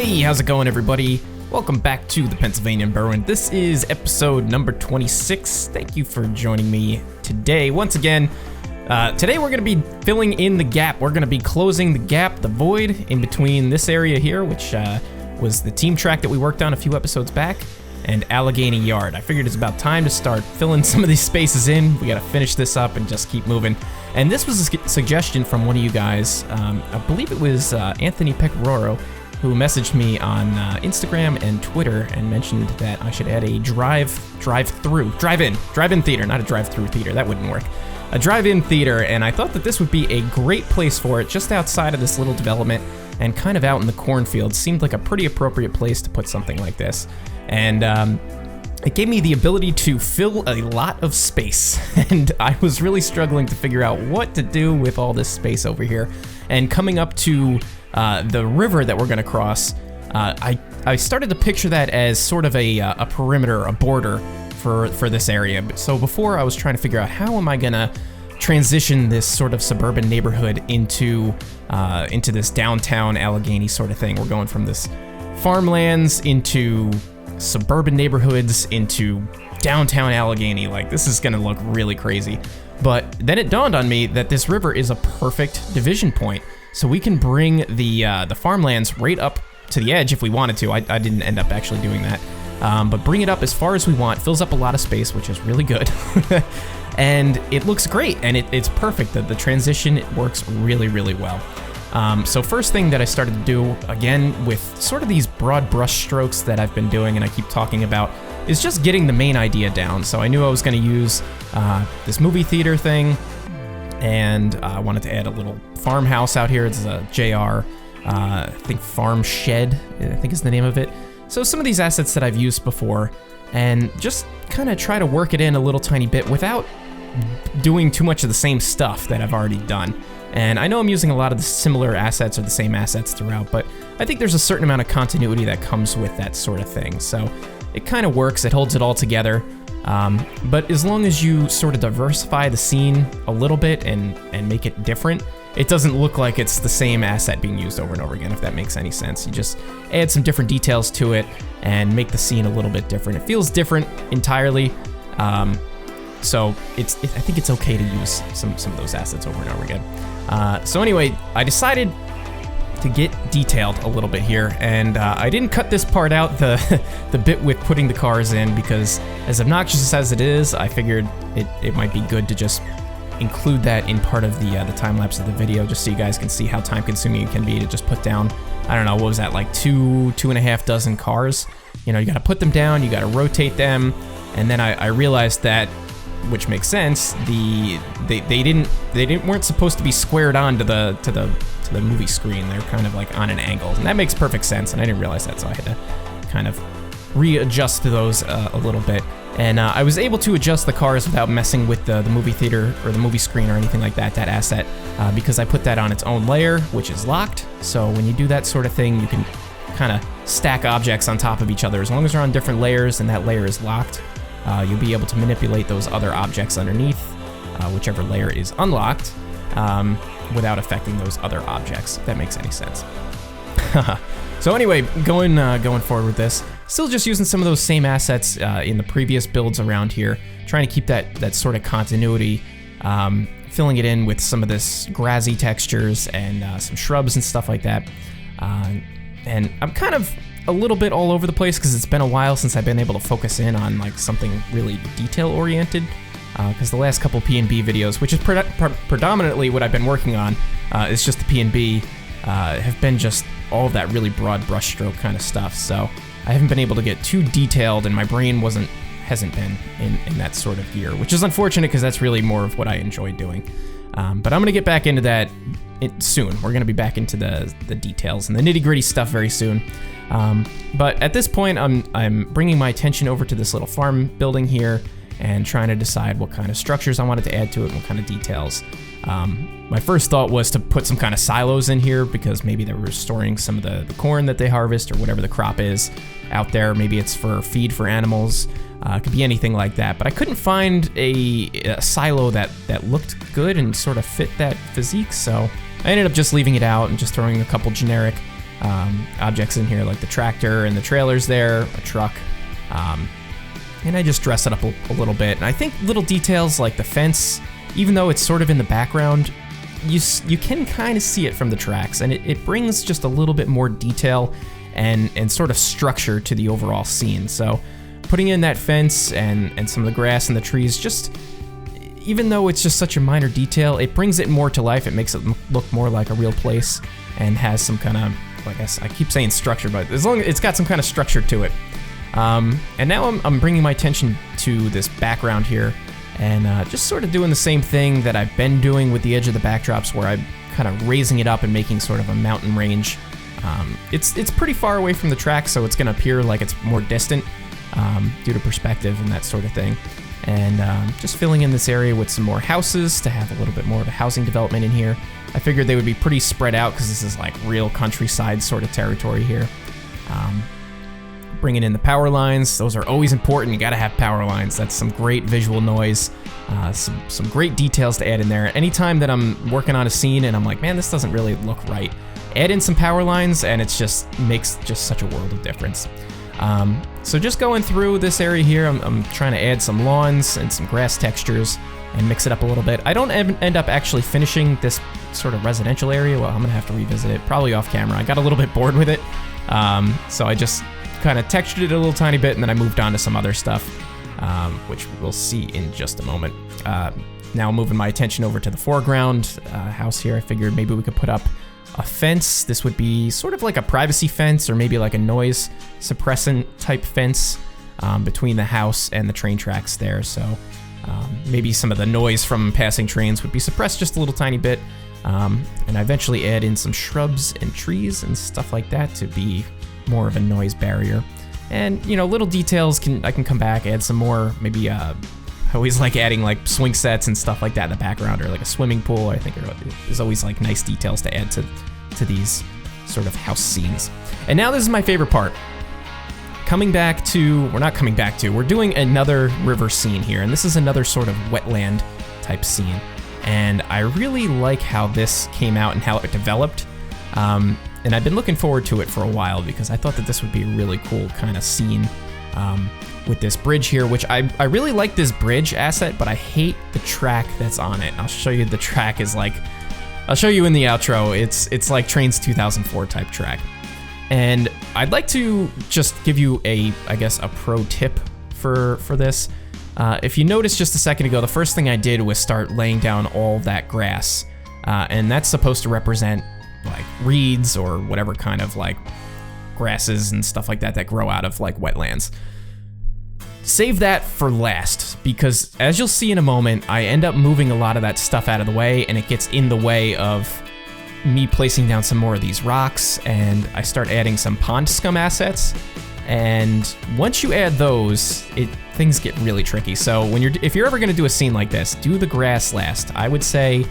Hey, how's it going, everybody? Welcome back to the Pennsylvania and Berwind. This is episode number 26. Thank you for joining me today. Once again, today we're going to be filling in the gap. We're going to be closing the gap, the void in between this area here, which was the team track that we worked on a few episodes back, and Allegheny Yard. I figured it's about time to start filling some of these spaces in. We got to finish this up and just keep moving. And this was a suggestion from one of you guys. I believe it was Anthony Pecoraro, who messaged me on Instagram and Twitter and mentioned that I should add a drive-in theater, not a drive-through theater. That wouldn't work. A drive-in theater, and I thought that this would be a great place for it, just outside of this little development and kind of out in the cornfield. Seemed like a pretty appropriate place to put something like this. And it gave me the ability to fill a lot of space, and I was really struggling to figure out what to do with all this space over here. And coming up to the river that we're going to cross, I started to picture that as sort of a perimeter, a border for this area. So before, I was trying to figure out how am I going to transition this sort of suburban neighborhood into this downtown Allegheny sort of thing. We're going from this farmlands into suburban neighborhoods into downtown Allegheny. Like, this is going to look really crazy. But then it dawned on me that this river is a perfect division point. So we can bring the farmlands right up to the edge if we wanted to. I didn't end up actually doing that. But bring it up as far as we want. Fills up a lot of space, which is really good. And it looks great, and it's perfect. The transition works really, really well. So first thing that I started to do, again, with sort of these broad brush strokes that I've been doing and I keep talking about, is just getting the main idea down. So I knew I was going to use this movie theater thing, and I wanted to add a little farmhouse out here. It's a JR, I think Farm Shed, I think is the name of it. So some of these assets that I've used before, and just kind of try to work it in a little tiny bit without doing too much of the same stuff that I've already done. And I know I'm using a lot of the similar assets or the same assets throughout, but I think there's a certain amount of continuity that comes with that sort of thing. So it kind of works, it holds it all together. But as long as you sort of diversify the scene a little bit and make it different, it doesn't look like it's the same asset being used over and over again, if that makes any sense. You just add some different details to it and make the scene a little bit different. It feels different entirely. So I think it's okay to use some of those assets over and over again. So anyway, I decided to get detailed a little bit here, and I didn't cut this part out, the bit with putting the cars in, because as obnoxious as it is, I figured it might be good to just include that in part of the time lapse of the video, just so you guys can see how time consuming it can be to just put down, I don't know, what was that, like two and a half dozen cars? You know, you gotta put them down, you gotta rotate them, and then I realized that, which makes sense, they weren't supposed to be squared on to the movie screen. They're kind of like on an angle, and that makes perfect sense, and I didn't realize that, so I had to kind of readjust those a little bit. And I was able to adjust the cars without messing with the movie theater or the movie screen or anything like that asset, because I put that on its own layer, which is locked. So when you do that sort of thing, you can kind of stack objects on top of each other. As long as they're on different layers and that layer is locked, you'll be able to manipulate those other objects underneath, whichever layer is unlocked, without affecting those other objects, if that makes any sense. So anyway, going forward with this, still just using some of those same assets in the previous builds around here, trying to keep that sort of continuity, filling it in with some of this grassy textures and some shrubs and stuff like that. And I'm kind of a little bit all over the place because it's been a while since I've been able to focus in on like something really detail oriented, because the last couple P&B videos, which is predominantly what I've been working on, is just the P&B, have been just all of that really broad brushstroke kind of stuff. So I haven't been able to get too detailed, and my brain hasn't been in that sort of gear, which is unfortunate because that's really more of what I enjoy doing. But I'm gonna get back into that soon. We're gonna be back into the details and the nitty-gritty stuff very soon. But at this point, I'm bringing my attention over to this little farm building here and trying to decide what kind of structures I wanted to add to it and what kind of details. My first thought was to put some kind of silos in here because maybe they were storing some of the corn that they harvest or whatever the crop is out there. Maybe it's for feed for animals. It could be anything like that. But I couldn't find a silo that looked good and sort of fit that physique, so I ended up just leaving it out and just throwing a couple generic objects in here like the tractor and the trailers there, a truck. And I just dress it up a little bit. And I think little details like the fence, even though it's sort of in the background, you can kind of see it from the tracks, and it brings just a little bit more detail and sort of structure to the overall scene. So putting in that fence and some of the grass and the trees, just even though it's just such a minor detail, it brings it more to life. It makes it look more like a real place and has some kind of, I guess I keep saying structure, but as long as it's got some kind of structure to it. And now I'm bringing my attention to this background here and just sort of doing the same thing that I've been doing with the edge of the backdrops, where I'm kind of raising it up and making sort of a mountain range. It's pretty far away from the track, so it's going to appear like it's more distant due to perspective and that sort of thing. And just filling in this area with some more houses to have a little bit more of a housing development in here. I figured they would be pretty spread out because this is like real countryside sort of territory here. Bringing in the power lines, those are always important. You gotta have power lines. That's some great visual noise, some great details to add in there. Anytime that I'm working on a scene and I'm like, man, this doesn't really look right, add in some power lines and it's just makes just such a world of difference. So just going through this area here, I'm trying to add some lawns and some grass textures and mix it up a little bit. I don't end up actually finishing this sort of residential area. Well, I'm gonna have to revisit it, probably off camera. I got a little bit bored with it, so I just kind of textured it a little tiny bit, and then I moved on to some other stuff, which we'll see in just a moment. Now moving my attention over to the foreground house here, I figured maybe we could put up a fence. This would be sort of like a privacy fence or maybe like a noise suppressant type fence between the house and the train tracks there. So maybe some of the noise from passing trains would be suppressed just a little tiny bit. And I eventually add in some shrubs and trees and stuff like that to be more of a noise barrier. And you know, little details I can come back, add some more, maybe I always like adding like swing sets and stuff like that in the background, or like a swimming pool. I think there's always like nice details to add to these sort of house scenes. And now this is my favorite part. We're doing another river scene here, and this is another sort of wetland type scene. And I really like how this came out and how it developed. And I've been looking forward to it for a while because I thought that this would be a really cool kind of scene with this bridge here, which I really like this bridge asset, but I hate the track that's on it. I'll show you. The track is like, I'll show you in the outro. It's like Trainz 2004 type track. And I'd like to just give you I guess a pro tip for this. If you noticed just a second ago, the first thing I did was start laying down all that grass. And that's supposed to represent like reeds or whatever kind of like grasses and stuff like that grow out of like wetlands. Save that for last, because as you'll see in a moment, I end up moving a lot of that stuff out of the way, and it gets in the way of me placing down some more of these rocks, and I start adding some pond scum assets. And once you add those, things get really tricky. So if you're ever gonna do a scene like this, do the grass last. I would say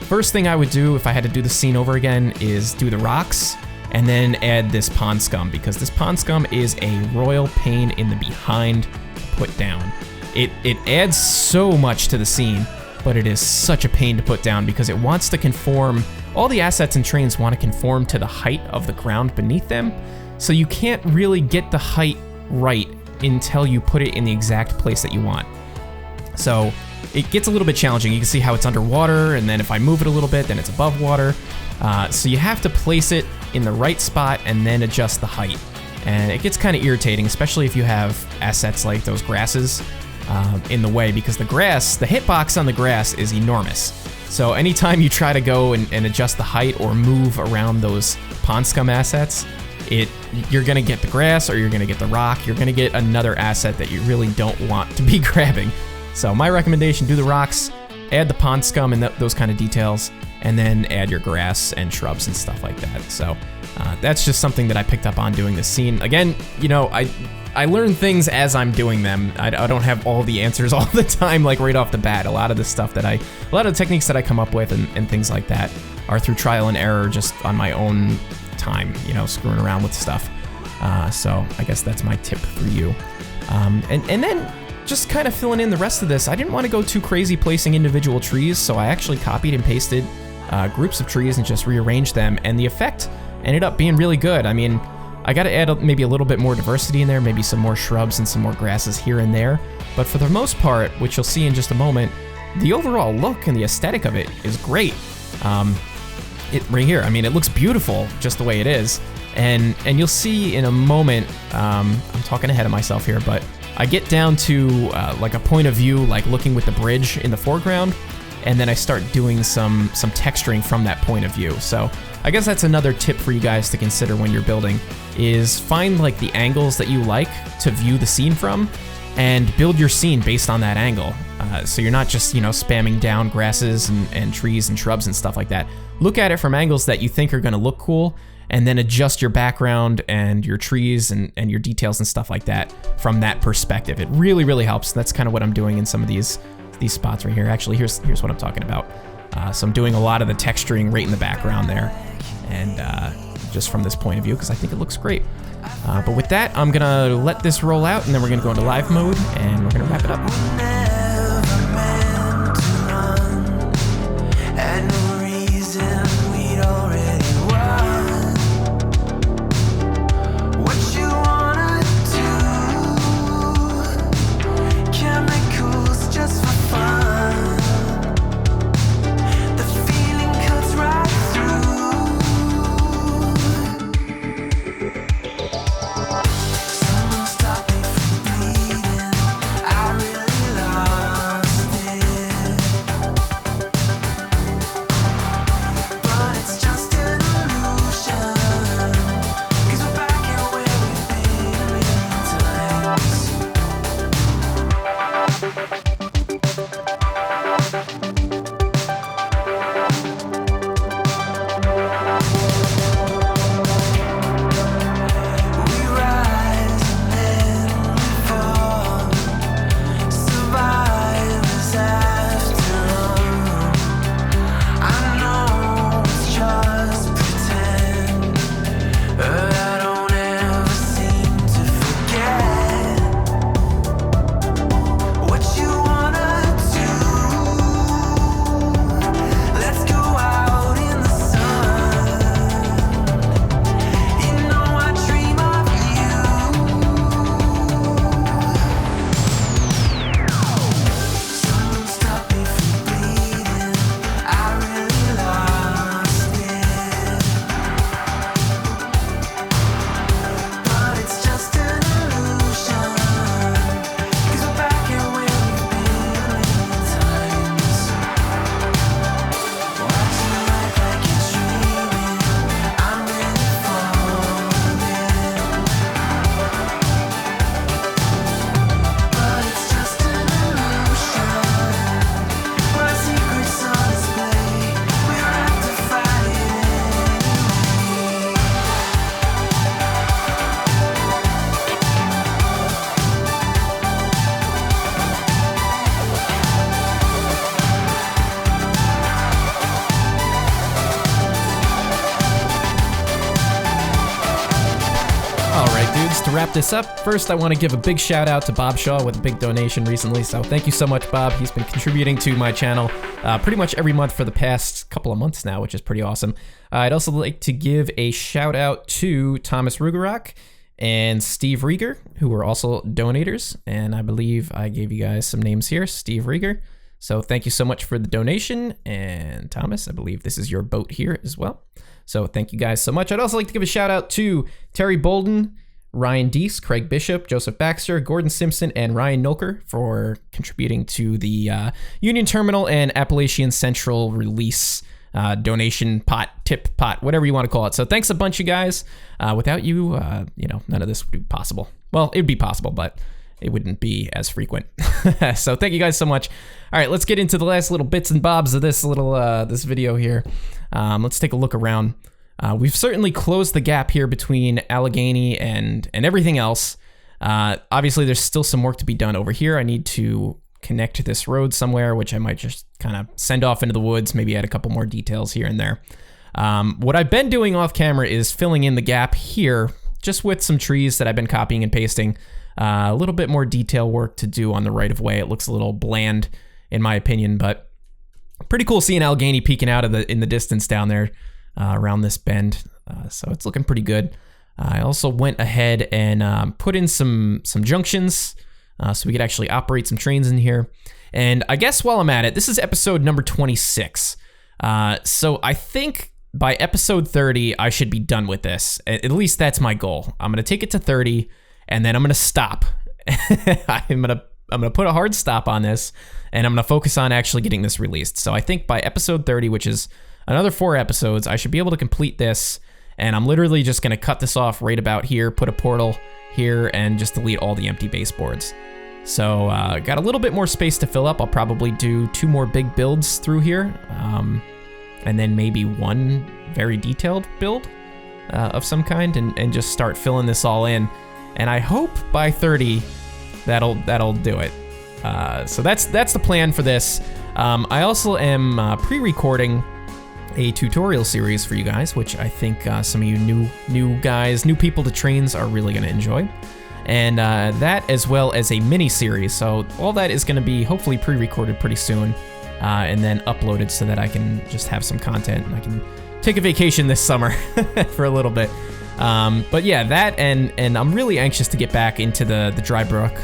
first thing I would do if I had to do the scene over again is do the rocks and then add this pond scum, because this pond scum is a royal pain in the behind to put down. It adds so much to the scene, but it is such a pain to put down because it wants to conform. All the assets and trains want to conform to the height of the ground beneath them, so you can't really get the height right until you put it in the exact place that you want. So it gets a little bit challenging. You can see how it's underwater, and then if I move it a little bit, then it's above water. So you have to place it in the right spot and then adjust the height. And it gets kind of irritating, especially if you have assets like those grasses in the way, because the hitbox on the grass is enormous. So anytime you try to go and adjust the height or move around those pond scum assets, you're gonna get the grass or you're gonna get the rock. You're gonna get another asset that you really don't want to be grabbing. So my recommendation, do the rocks, add the pond scum and those kind of details, and then add your grass and shrubs and stuff like that. So that's just something that I picked up on doing this scene. Again, you know, I learn things as I'm doing them. I don't have all the answers all the time, like right off the bat. A lot of the techniques that I come up with and things like that are through trial and error, just on my own time, you know, screwing around with stuff. So I guess that's my tip for you. And then just kind of filling in the rest of this, I didn't want to go too crazy placing individual trees, so I actually copied and pasted groups of trees and just rearranged them, and the effect ended up being really good. I mean, I gotta add maybe a little bit more diversity in there, maybe some more shrubs and some more grasses here and there. But for the most part, which you'll see in just a moment, the overall look and the aesthetic of it is great. Right here, I mean, it looks beautiful just the way it is. And you'll see in a moment, I'm talking ahead of myself here, but I get down to like a point of view, like looking with the bridge in the foreground, and then I start doing some texturing from that point of view. So I guess that's another tip for you guys to consider when you're building, is find like the angles that you like to view the scene from, and build your scene based on that angle. So you're not just, spamming down grasses and trees and shrubs and stuff like that. Look at it from angles that you think are gonna look cool, and then adjust your background and your trees and your details and stuff like that from that perspective. It really, really helps. That's kind of what I'm doing in some of these spots right here. Actually, here's what I'm talking about. So I'm doing a lot of the texturing right in the background there, and just from this point of view, because I think it looks great. But with that, I'm gonna let this roll out, and then we're gonna go into live mode, and we're gonna wrap it up. To wrap this up, first I want to give a big shout out to Bob Shaw with a big donation recently, so thank you so much, Bob. He's been contributing to my channel pretty much every month for the past couple of months now, which is pretty awesome. I'd also like to give a shout out to Thomas Rugerach and Steve Rieger, who were also donators, and I believe I gave you guys some names here. Steve Rieger, so thank you so much for the donation, and Thomas, I believe this is your boat here as well, so thank you guys so much. I'd also like to give a shout out to Terry Bolden, Ryan Deese, Craig Bishop, Joseph Baxter, Gordon Simpson, and Ryan Nolker for contributing to the Union Terminal and Appalachian Central release donation pot, tip pot, whatever you want to call it. So thanks a bunch, you guys. Without you, none of this would be possible. Well, it would be possible, but it wouldn't be as frequent. So thank you guys so much. All right, let's get into the last little bits and bobs of this little this video here. Let's take a look around. We've certainly closed the gap here between Allegheny and everything else. Obviously, there's still some work to be done over here. I need to connect to this road somewhere, which I might just kind of send off into the woods, maybe add a couple more details here and there. What I've been doing off camera is filling in the gap here, just with some trees that I've been copying and pasting. A little bit more detail work to do on the right of way. It looks a little bland, in my opinion, but pretty cool seeing Allegheny peeking out in the distance down there. around this bend. So it's looking pretty good. I also went ahead and put in some junctions so we could actually operate some trains in here. And I guess while I'm at it, this is episode number 26. So I think by episode 30, I should be done with this. At least that's my goal. I'm going to take it to 30, and then I'm going to stop. I'm going to put a hard stop on this, and I'm going to focus on actually getting this released. So I think by episode 30, which is another 4 episodes, I should be able to complete this. And I'm literally just going to cut this off right about here, put a portal here, and just delete all the empty baseboards. So got a little bit more space to fill up. I'll probably do 2 more big builds through here, and then maybe 1 very detailed build of some kind, and just start filling this all in. And I hope by 30 that'll do it. So that's the plan for this. I also am pre-recording a tutorial series for you guys, which I think some of you new people to Trainz are really going to enjoy. And that, as well as a mini series. So all that is going to be hopefully pre-recorded pretty soon, and then uploaded so that I can just have some content and I can take a vacation this summer for a little bit. But yeah, that and I'm really anxious to get back into the Drybrook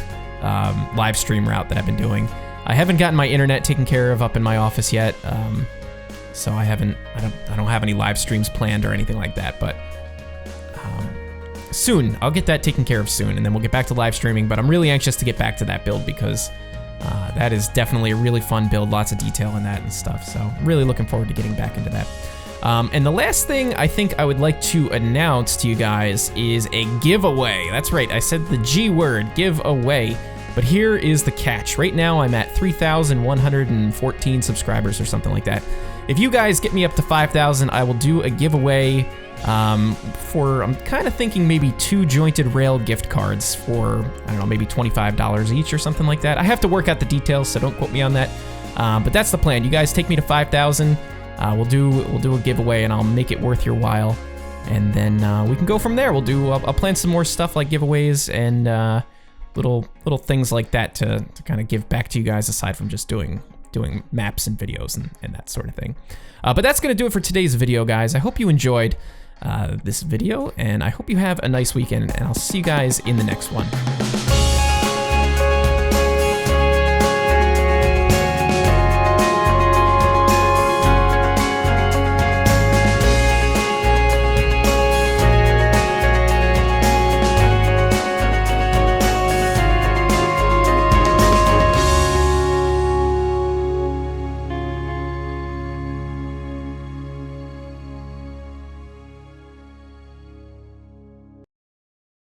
live stream route that I've been doing. I haven't gotten my internet taken care of up in my office yet. So I don't have any live streams planned or anything like that, but soon, I'll get that taken care of soon, and then we'll get back to live streaming, but I'm really anxious to get back to that build because that is definitely a really fun build, lots of detail in that and stuff, so I'm really looking forward to getting back into that. And the last thing I think I would like to announce to you guys is a giveaway. That's right, I said the G word, giveaway. But here is the catch. Right now I'm at 3,114 subscribers or something like that. If you guys get me up to 5,000, I will do a giveaway for, I'm kind of thinking maybe 2 jointed rail gift cards for, I don't know, maybe $25 each or something like that. I have to work out the details, so don't quote me on that. But that's the plan. You guys take me to 5,000. We'll do a giveaway, and I'll make it worth your while. And then we can go from there. I'll plan some more stuff like giveaways and little things like that to kind of give back to you guys, aside from just doing maps and videos and that sort of thing. But that's gonna do it for today's video, guys. I hope you enjoyed this video, and I hope you have a nice weekend, and I'll see you guys in the next one.